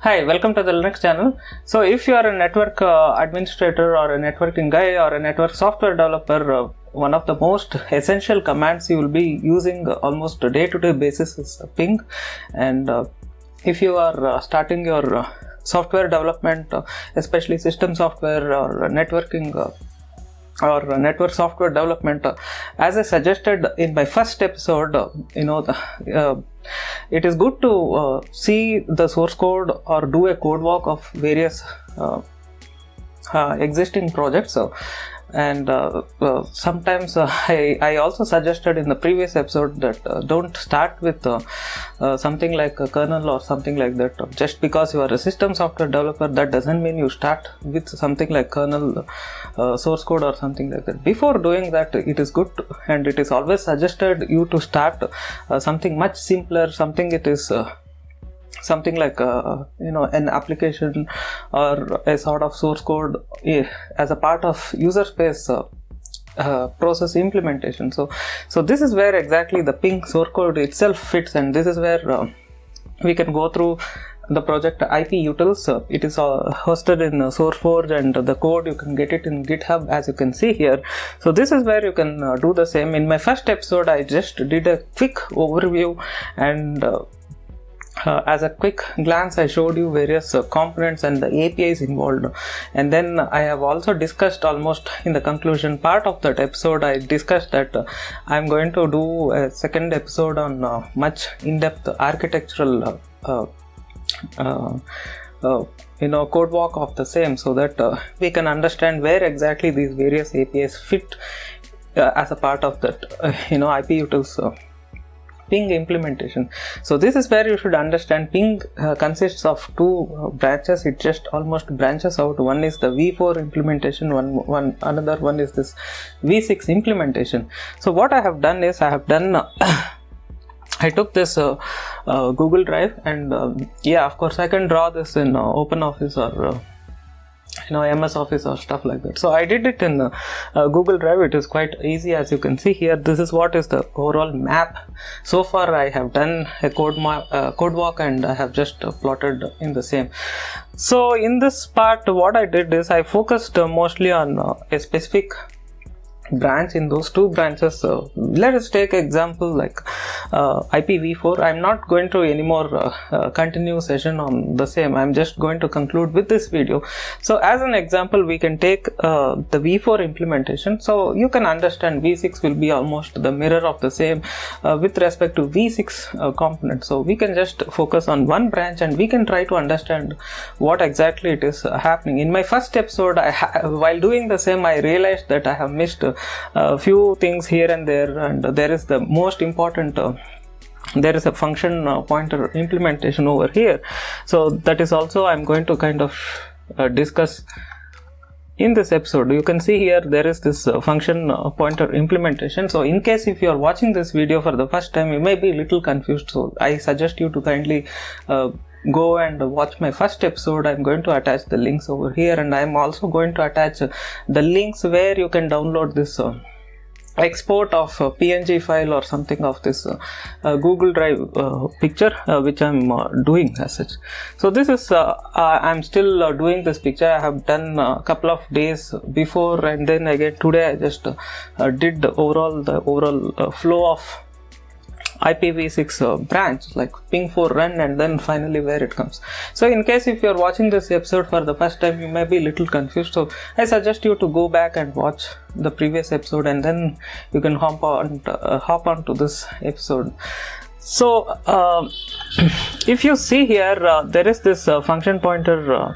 Hi, welcome to the Linux channel. So if you are a network administrator or a networking guy or a network software developer, one of the most essential commands you will be using almost day-to-day basis is ping. And if you are starting your software development, especially system software or networking or network software development, as I suggested in my first episode, it is good to see the source code or do a code walk of various existing projects. And sometimes I also suggested in the previous episode that don't start with something like a kernel or something like that. Just because you are a system software developer, that doesn't mean you start with something like kernel source code or something like that. Before doing that, it is good to, and it is always suggested you to start something much simpler, something it is something like an application or a sort of source code as a part of user space process implementation. So this is where exactly the ping source code itself fits, and this is where we can go through the project IPUtils. It is hosted in SourceForge, and the code you can get it in GitHub, as you can see here. So this is where you can do the same. In my first episode, I just did a quick overview, and as a quick glance, I showed you various components and the APIs involved, and then I have also discussed almost in the conclusion part of that episode. I discussed that I'm going to do a second episode on much in-depth architectural code walk of the same, so that we can understand where exactly these various APIs fit as a part of that IPUtils ping implementation. So this is where you should understand ping consists of two branches. It just almost branches out. One is the v4 implementation, another one is this v6 implementation. So what I have done is I took this Google Drive, and of course I can draw this in OpenOffice or MS Office or stuff like that. So I did it in Google Drive. It is quite easy, as you can see here. This is what is the overall map. So far I have done a code walk, and I have just plotted in the same. So in this part, what I did is I focused mostly on a specific branch. In those two branches, let us take example like IPv4. I'm not going to any more continue session on the same. I'm just going to conclude with this video. So as an example, we can take the v4 implementation. So you can understand v6 will be almost the mirror of the same with respect to v6 component. So we can just focus on one branch, and we can try to understand what exactly it is happening. In my first episode, while doing the same, I realized that I have missed a few things here and there, and there is the most important there is a function pointer implementation over here. So that is also I'm going to kind of discuss in this episode. You can see here there is this function pointer implementation. So in case if you are watching this video for the first time, you may be a little confused, so I suggest you to kindly go and watch my first episode. I'm going to attach the links over here, and I'm also going to attach the links where you can download this export of PNG file or something of this Google Drive picture, which I'm doing as such. So this is I'm still doing this picture. I have done a couple of days before, and then again today I just did the overall flow of IPv6 branch, like ping4 run, and then finally where it comes. So in case if you are watching this episode for the first time, you may be a little confused, so I suggest you to go back and watch the previous episode, and then you can hop on to this episode. So if you see here, there is this function pointer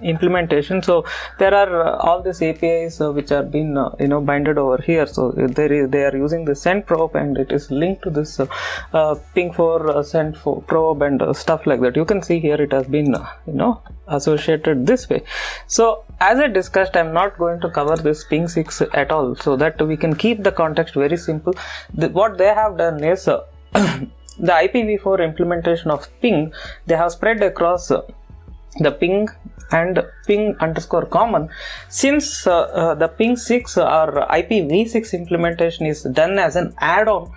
implementation. So there are all these APIs which are been binded over here. So they are using the send probe, and it is linked to this ping4 send probe and stuff like that. You can see here it has been associated this way. So as I discussed, I'm not going to cover this ping6 at all, so that we can keep the context very simple. What they have done is the IPv4 implementation of ping, they have spread across the ping and ping_common. Since the ping6 or IPv6 implementation is done as an add-on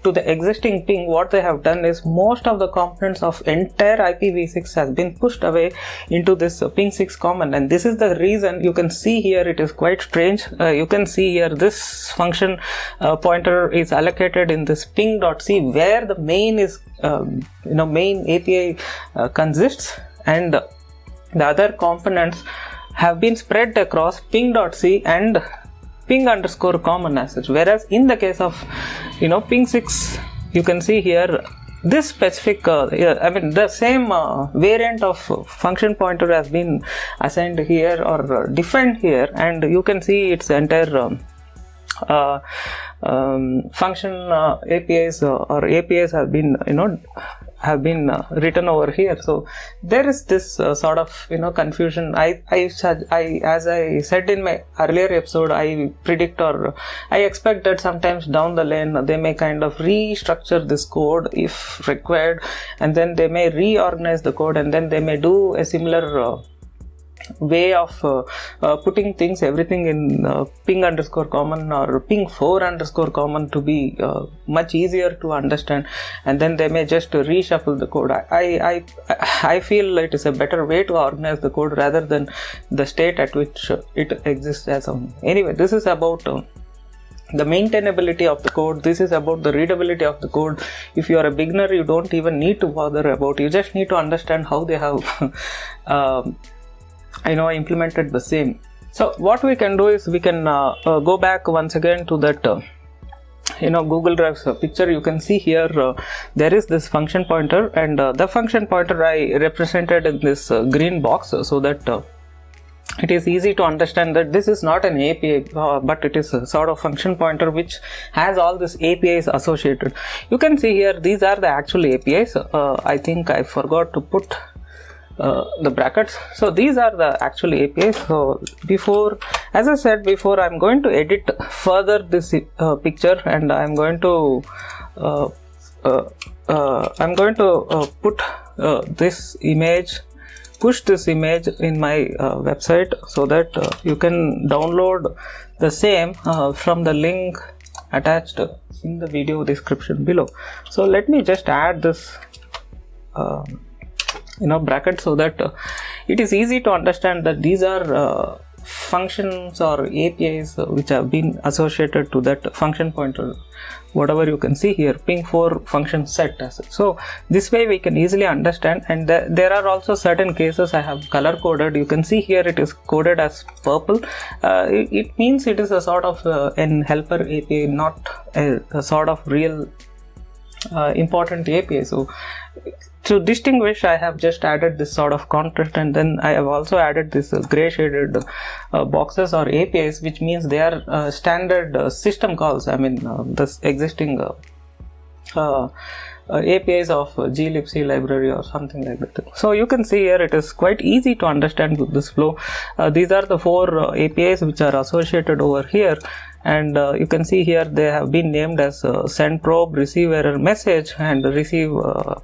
to the existing ping, what they have done is most of the components of entire IPv6 has been pushed away into this ping 6 common, and this is the reason you can see here it is quite strange. You can see here this function pointer is allocated in this ping.c where the main is main API consists, and the other components have been spread across ping.c and ping underscore common as such. Whereas in the case of ping 6, you can see here this specific the same variant of function pointer has been assigned here or defined here, and you can see its entire function APIs or APIs have been written over here. So there is this sort of confusion. I as I said in my earlier episode, I predict or I expect that sometimes down the lane they may kind of restructure this code if required, and then they may reorganize the code, and then they may do a similar way of putting everything in ping underscore common or ping 4 underscore common to be much easier to understand, and then they may just reshuffle the code. I feel it is a better way to organize the code rather than the state at which it exists as of now. Anyway, this is about the maintainability of the code. This is about the readability of the code. If you are a beginner, you don't even need to bother about, you just need to understand how they have implemented the same. So what we can do is we can go back once again to that Google Drive's picture. You can see here there is this function pointer, and the function pointer I represented in this green box so that it is easy to understand that this is not an API but it is a sort of function pointer which has all these APIs associated. You can see here these are the actual APIs. I think I forgot to put the brackets. So these are the actual APIs. So before, as I said before, I'm going to edit further this picture, and I'm going to put this image, push this image in my website so that you can download the same from the link attached in the video description below. So let me just add this bracket so that it is easy to understand that these are functions or APIs which have been associated to that function pointer, whatever you can see here, ping 4 function set as it. So this way we can easily understand, and there are also certain cases I have color coded. You can see here it is coded as purple. It means it is a sort of an helper API, not a sort of real important API. So to distinguish, I have just added this sort of contrast, and then I have also added this gray shaded boxes or APIs, which means they are standard system calls. I mean the existing APIs of glibc library or something like that. So you can see here it is quite easy to understand with this flow. These are the 4 APIs which are associated over here, and you can see here they have been named as send probe, receive error message, and receive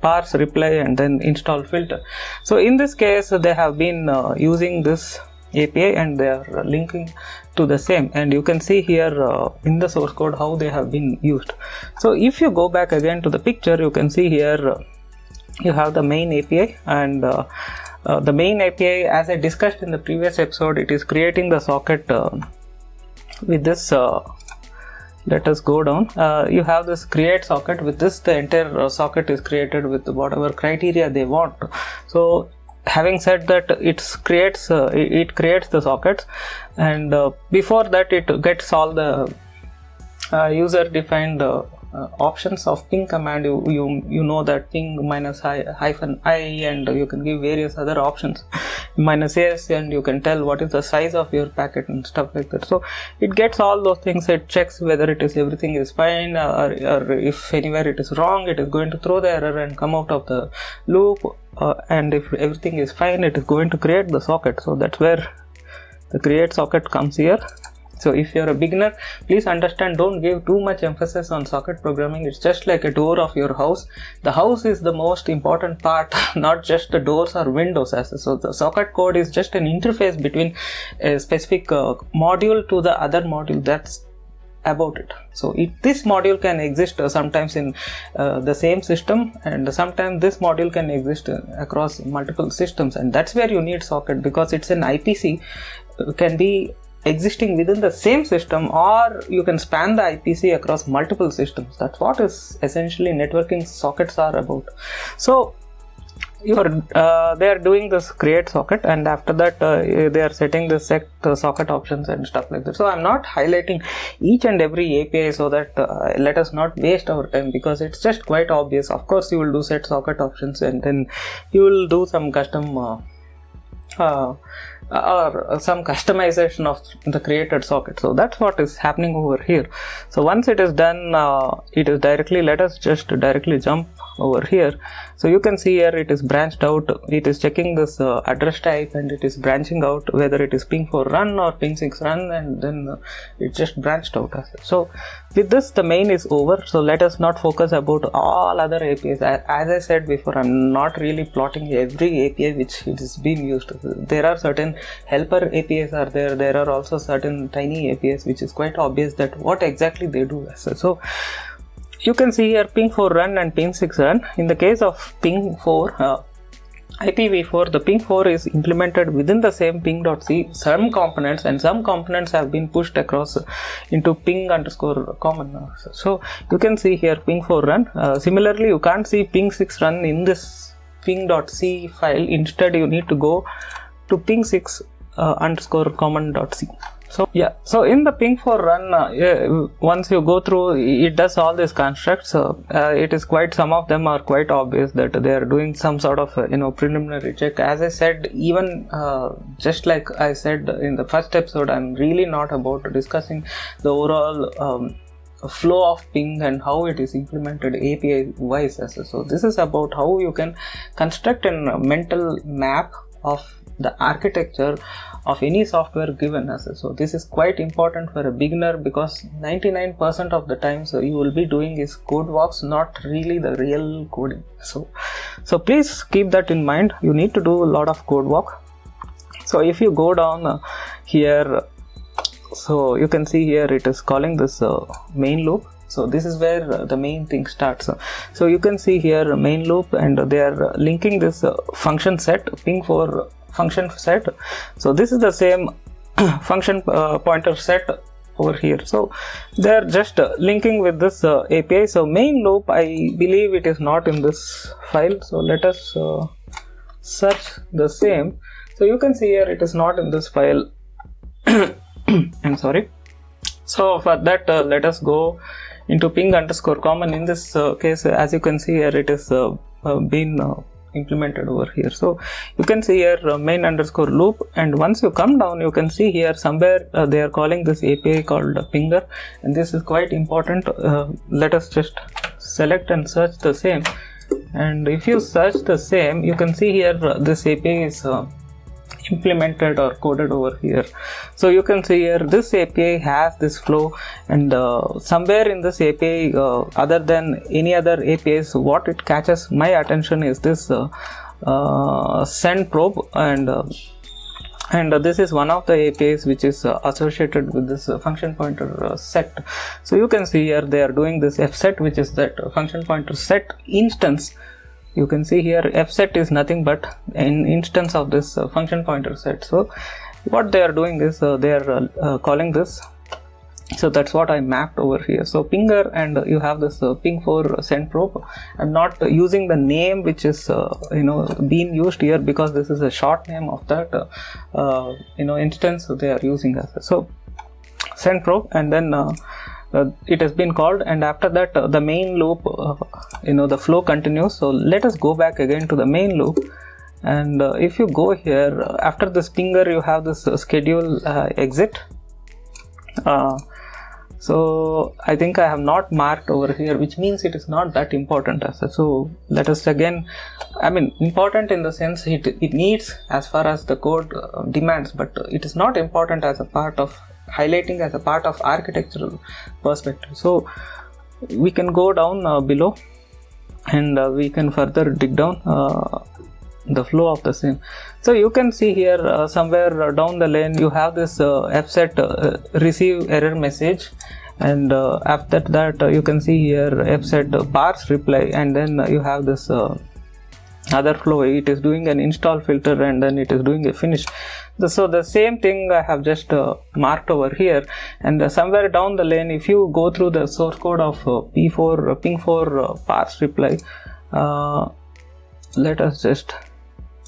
parse reply, and then install filter. So in this case they have been using this API and they are linking to the same, and you can see here in the source code how they have been used. So if you go back again to the picture, you can see here you have the main API, and the main API, as I discussed in the previous episode, it is creating the socket with this. Let us go down. You have this create socket. With this, the entire socket is created with whatever criteria they want. So having said that, it creates the sockets, and before that it gets all the user defined options of ping command. You know that ping -i, and you can give various other options, -s, and you can tell what is the size of your packet and stuff like that. So it gets all those things. It checks whether everything is fine, or if anywhere it is wrong, it is going to throw the error and come out of the loop, and if everything is fine, it is going to create the socket. So that's where the create socket comes here. So if you're a beginner, please understand, don't give too much emphasis on socket programming. It's just like a door of your house. The house is the most important part, not just the doors or windows. So the socket code is just an interface between a specific module to the other module. about it. So this module can exist sometimes in the same system, and sometimes this module can exist across multiple systems, and that's where you need socket, because it's an IPC, can be existing within the same system, or you can span the IPC across multiple systems. That's what is essentially networking sockets are about. So they are doing this create socket, and after that they are setting the set socket options and stuff like that. So I'm not highlighting each and every API so that let us not waste our time, because it's just quite obvious. Of course you will do set socket options, and then you will do some custom or some customization of the created socket. So that's what is happening over here. So once it is done, it is directly, let us just directly jump over here. So you can see here it is branched out. It is checking this address type, and it is branching out whether it is ping4 run or ping6 run, and then it just branched out as well. So with this, the main is over. So let us not focus about all other APIs. As I said before, I'm not really plotting every API which it is being used. There are certain helper APIs are there. There are also certain tiny APIs which is quite obvious that what exactly they do as well. So you can see here ping4 run and ping6 run. In the case of ping4, IPv4, the ping4 is implemented within the same ping.c, some components, and some components have been pushed across into ping_common. So you can see here ping4 run. Similarly, you can't see ping6 run in this ping.c file. Instead, you need to go to ping6 _common.c. So yeah, so in the ping4 run, once you go through, it does all these constructs. It is quite, some of them are quite obvious that they are doing some sort of preliminary check. As I said, even just like I said in the first episode, I'm really not about discussing the overall flow of ping and how it is implemented API wise. So this is about how you can construct a mental map of the architecture of any software given as so this is quite important for a beginner, because 99% of the time you will be doing is code walks, not really the real coding. So please keep that in mind. You need to do a lot of code walk. So if you go down here, so you can see here it is calling this main loop. So this is where the main thing starts. So you can see here main loop, and they are linking this function set, ping4 function set. So this is the same function pointer set over here. So they are just linking with this API. So main loop, I believe it is not in this file. So let us search the same. So you can see here it is not in this file. I'm sorry. So for that, let us go into ping_common. In this case, as you can see here, it is been implemented over here. So you can see here main_loop, and once you come down, you can see here somewhere they are calling this API called pinger, and this is quite important. Let us just select and search the same, and if you search the same, you can see here this API is implemented or coded over here. So you can see here this API has this flow, and somewhere in this API, other than any other APIs, what it catches my attention is this send probe, and this is one of the APIs which is associated with this function pointer set. So you can see here they are doing this fset, which is that function pointer set instance. You can see here fset is nothing but an instance of this function pointer set. So what they are doing is they are calling this. So that's what I mapped over here. So pinger, and you have this ping4 send probe. I'm not using the name which is being used here, because this is a short name of that instance they are using as well. So send probe, and then it has been called, and after that the main loop, the flow continues. So let us go back again to the main loop, and if you go here, after this pinger, you have this schedule exit. So I think I have not marked over here, which means it is not that important as well. So let us again, important in the sense it needs as far as the code demands, but it is not important as a part of highlighting as a part of architectural perspective. So we can go down below, and we can further dig down the flow of the same. So you can see here somewhere down the lane you have this fset receive error message, and after that you can see here F said parse reply, and then you have this other flow. It is doing an install filter and then it is doing a finish. So the same thing I have just marked over here, and somewhere down the lane, if you go through the source code of ping4 parse reply, let us just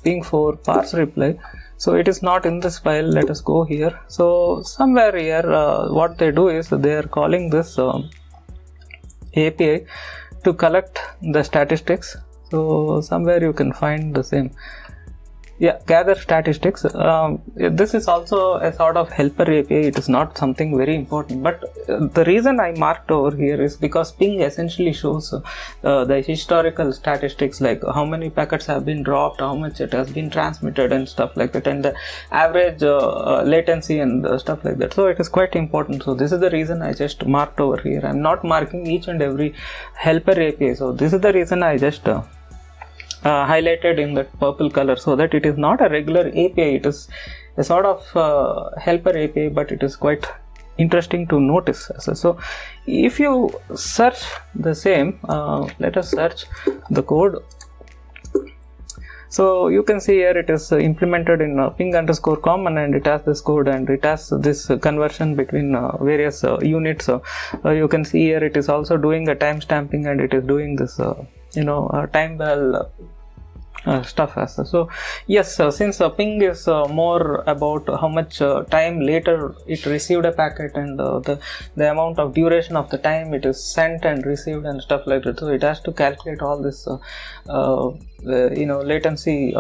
ping4 parse reply. So it is not in this file. Let us go here. So somewhere here what they do is they are calling this API to collect the statistics. So somewhere you can find the same, gather statistics. This is also a sort of helper API. It is not something very important, but the reason I marked over here is because ping essentially shows the historical statistics, like how many packets have been dropped, how much it has been transmitted and stuff like that, and the average latency and stuff like that. So it is quite important. So this is the reason I just marked over here. I'm not marking each and every helper API. So this is the reason I just highlighted in that purple color, so that it is not a regular API, it is a sort of helper API, but it is quite interesting to notice. So if you search the same, let us search the code. So you can see here it is implemented in ping_common, and it has this code, and it has this conversion between various units. So you can see here it is also doing a time stamping, and it is doing this time well stuff as well. So yes, since ping is more about how much time later it received a packet, and the amount of duration of the time it is sent and received and stuff like that, so it has to calculate all this latency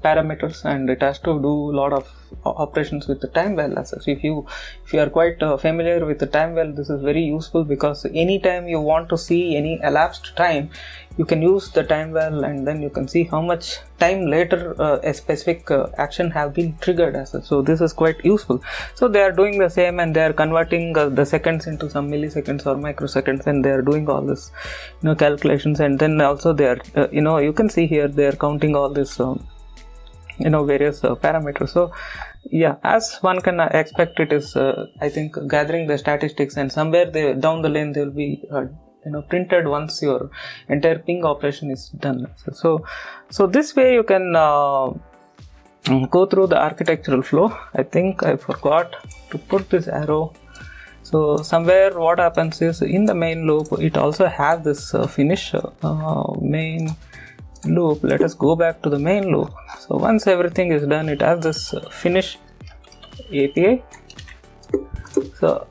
parameters, and it has to do a lot of operations with the time well as such. If you are quite familiar with the time well, this is very useful, because anytime you want to see any elapsed time, you can use the time well, and then you can see how much time later a specific action have been triggered as such. So this is quite useful. So they are doing the same, and they are converting the seconds into some milliseconds or microseconds, and they are doing all this calculations, and then also they are you can see here they are counting all this various parameters. So as one can expect, it is I think gathering the statistics, and somewhere down the lane they will be printed once your entire ping operation is done. So this way you can go through the architectural flow. I think I forgot to put this arrow. So somewhere what happens is, in the main loop it also has this finish main loop. Let us go back to the main loop. So once everything is done, it has this finish API. So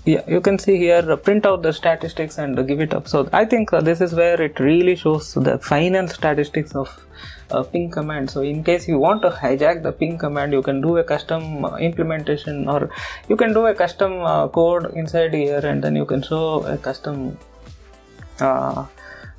you can see here, print out the statistics and give it up. So I think this is where it really shows the final statistics of ping command. So in case you want to hijack the ping command, you can do a custom implementation, or you can do a custom code inside here, and then you can show a custom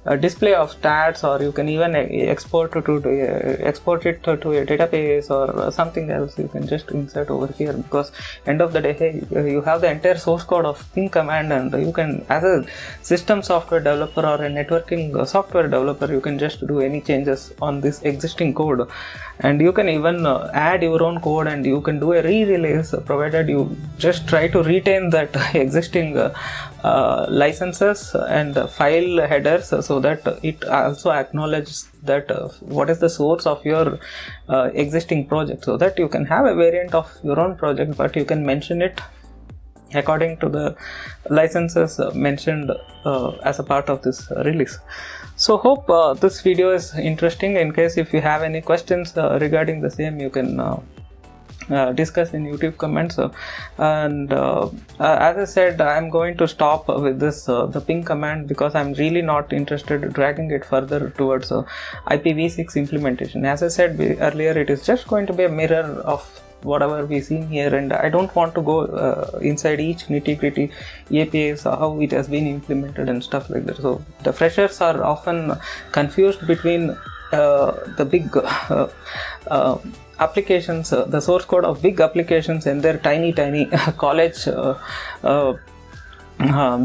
a display of stats, or you can even export it to a database or something else. You can just insert over here, because end of the day, hey, you have the entire source code of ping command, and you can, as a system software developer or a networking software developer, you can just do any changes on this existing code, and you can even add your own code, and you can do a re-release, provided you just try to retain that existing licenses and file headers, so that it also acknowledges that what is the source of your existing project, so that you can have a variant of your own project, but you can mention it according to the licenses mentioned as a part of this release. So hope this video is interesting. In case if you have any questions regarding the same, you can discuss in YouTube comments, and as I said, I'm going to stop with this the ping command, because I'm really not interested in dragging it further towards IPv6 implementation. As I said earlier, it is just going to be a mirror of whatever we seen here, and I don't want to go inside each nitty-gritty APIs, how it has been implemented and stuff like that. So the freshers are often confused between the big applications, the source code of big applications, and their tiny college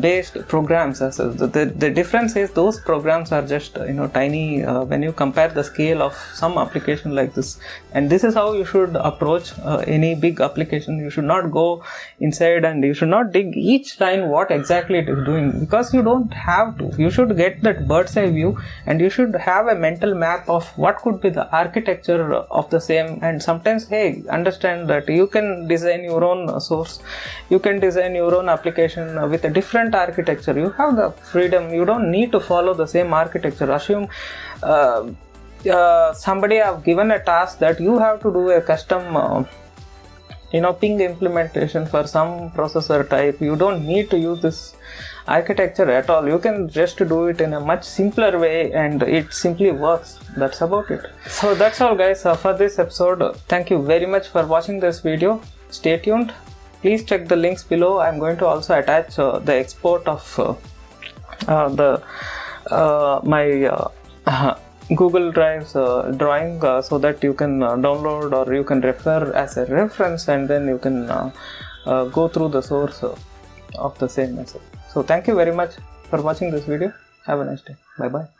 based programs. As the difference is those programs are just tiny when you compare the scale of some application like this. And this is how you should approach any big application. You should not go inside and you should not dig each line what exactly it is doing, because you don't have to. You should get that bird's eye view, and you should have a mental map of what could be the architecture of the same. And sometimes, hey, understand that you can design your own source, you can design your own application with a different architecture. You have the freedom. You don't need to follow the same architecture. Assume somebody have given a task that you have to do a custom ping implementation for some processor type. You don't need to use this architecture at all. You can just do it in a much simpler way, and it simply works. That's about it. So that's all, guys, for this episode. Thank you very much for watching this video. Stay tuned. Please check the links below. I'm going to also attach the export of my Google Drive's drawing so that you can download or you can refer as a reference, and then you can go through the source of the same message. So thank you very much for watching this video. Have a nice day. Bye bye.